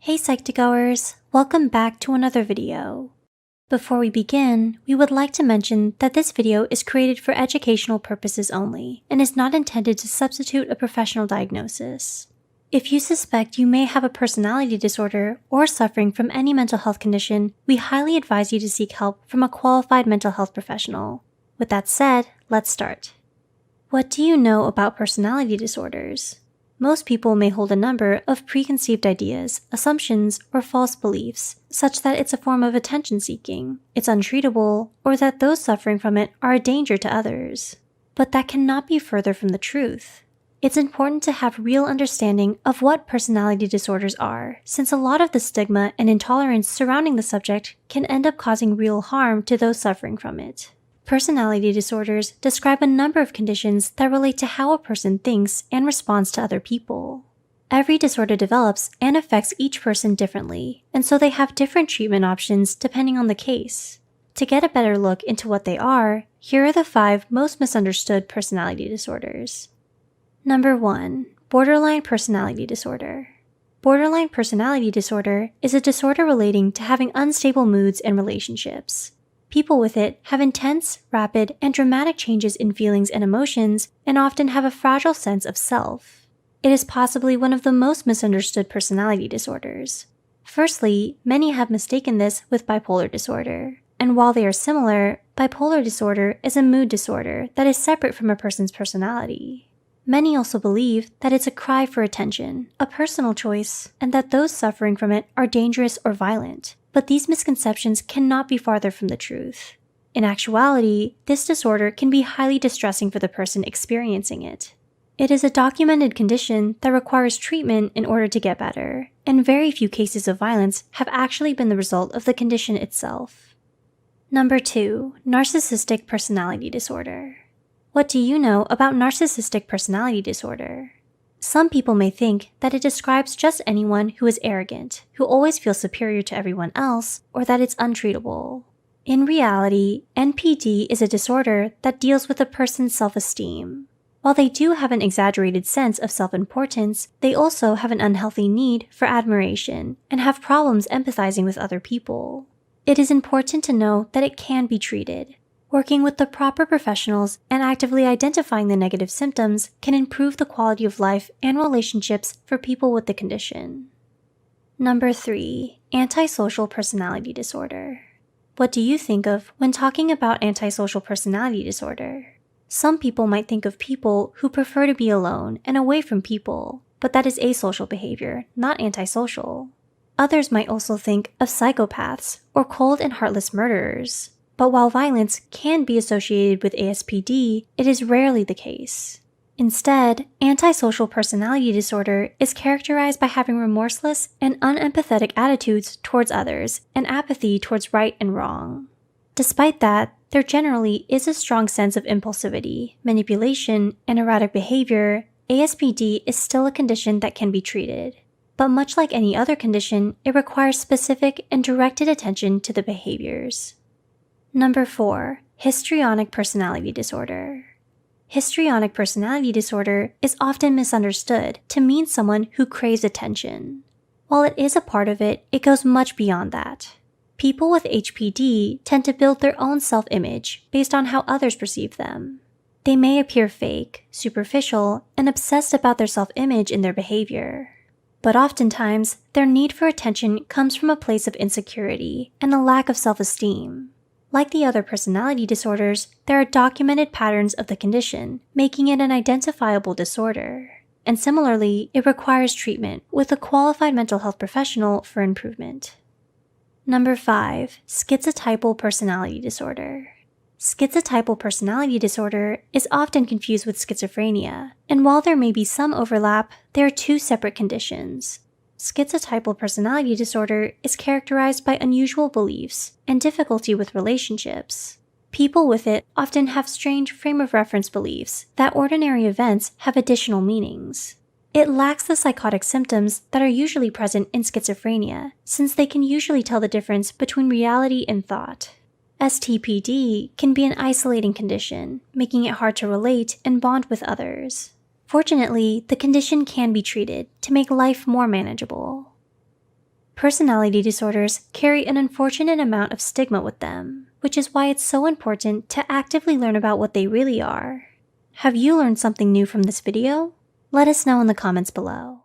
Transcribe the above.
Hey Psych2Goers, welcome back to another video. Before we begin, we would like to mention that this video is created for educational purposes only and is not intended to substitute a professional diagnosis. If you suspect you may have a personality disorder or suffering from any mental health condition, we highly advise you to seek help from a qualified mental health professional. With that said, let's start. What do you know about personality disorders? Most people may hold a number of preconceived ideas, assumptions, or false beliefs, such that it's a form of attention-seeking, it's untreatable, or that those suffering from it are a danger to others. But that cannot be further from the truth. It's important to have real understanding of what personality disorders are, since a lot of the stigma and intolerance surrounding the subject can end up causing real harm to those suffering from it. Personality disorders describe a number of conditions that relate to how a person thinks and responds to other people. Every disorder develops and affects each person differently, and so they have different treatment options depending on the case. To get a better look into what they are, here are the 5 most misunderstood personality disorders. Number 1. Borderline personality disorder. Borderline personality disorder is a disorder relating to having unstable moods and relationships. People with it have intense, rapid, and dramatic changes in feelings and emotions, and often have a fragile sense of self. It is possibly one of the most misunderstood personality disorders. Firstly, many have mistaken this with bipolar disorder. And while they are similar, bipolar disorder is a mood disorder that is separate from a person's personality. Many also believe that it's a cry for attention, a personal choice, and that those suffering from it are dangerous or violent. But these misconceptions cannot be farther from the truth. In actuality, this disorder can be highly distressing for the person experiencing it. It is a documented condition that requires treatment in order to get better, and very few cases of violence have actually been the result of the condition itself. Number 2. Narcissistic personality disorder. What do you know about narcissistic personality disorder? Some people may think that it describes just anyone who is arrogant, who always feels superior to everyone else, or that it's untreatable. In reality, NPD is a disorder that deals with a person's self-esteem. While they do have an exaggerated sense of self-importance, they also have an unhealthy need for admiration and have problems empathizing with other people. It is important to know that it can be treated. Working with the proper professionals and actively identifying the negative symptoms can improve the quality of life and relationships for people with the condition. Number 3. Antisocial personality disorder. What do you think of when talking about antisocial personality disorder? Some people might think of people who prefer to be alone and away from people, but that is asocial behavior, not antisocial. Others might also think of psychopaths or cold and heartless murderers. But while violence can be associated with ASPD, it is rarely the case. Instead, antisocial personality disorder is characterized by having remorseless and unempathetic attitudes towards others and apathy towards right and wrong. Despite that, there generally is a strong sense of impulsivity, manipulation, and erratic behavior. ASPD is still a condition that can be treated. But much like any other condition, it requires specific and directed attention to the behaviors. Number 4. Histrionic personality disorder. Histrionic personality disorder is often misunderstood to mean someone who craves attention. While it is a part of it, it goes much beyond that. People with HPD tend to build their own self-image based on how others perceive them. They may appear fake, superficial, and obsessed about their self-image in their behavior. But oftentimes, their need for attention comes from a place of insecurity and a lack of self-esteem. Like the other personality disorders, there are documented patterns of the condition, making it an identifiable disorder. And similarly, it requires treatment with a qualified mental health professional for improvement. Number 5. Schizotypal personality disorder. Schizotypal personality disorder is often confused with schizophrenia, and while there may be some overlap, they are 2 separate conditions. Schizotypal personality disorder is characterized by unusual beliefs and difficulty with relationships. People with it often have strange frame of reference beliefs that ordinary events have additional meanings. It lacks the psychotic symptoms that are usually present in schizophrenia, since they can usually tell the difference between reality and thought. STPD can be an isolating condition, making it hard to relate and bond with others. Fortunately, the condition can be treated to make life more manageable. Personality disorders carry an unfortunate amount of stigma with them, which is why it's so important to actively learn about what they really are. Have you learned something new from this video? Let us know in the comments below.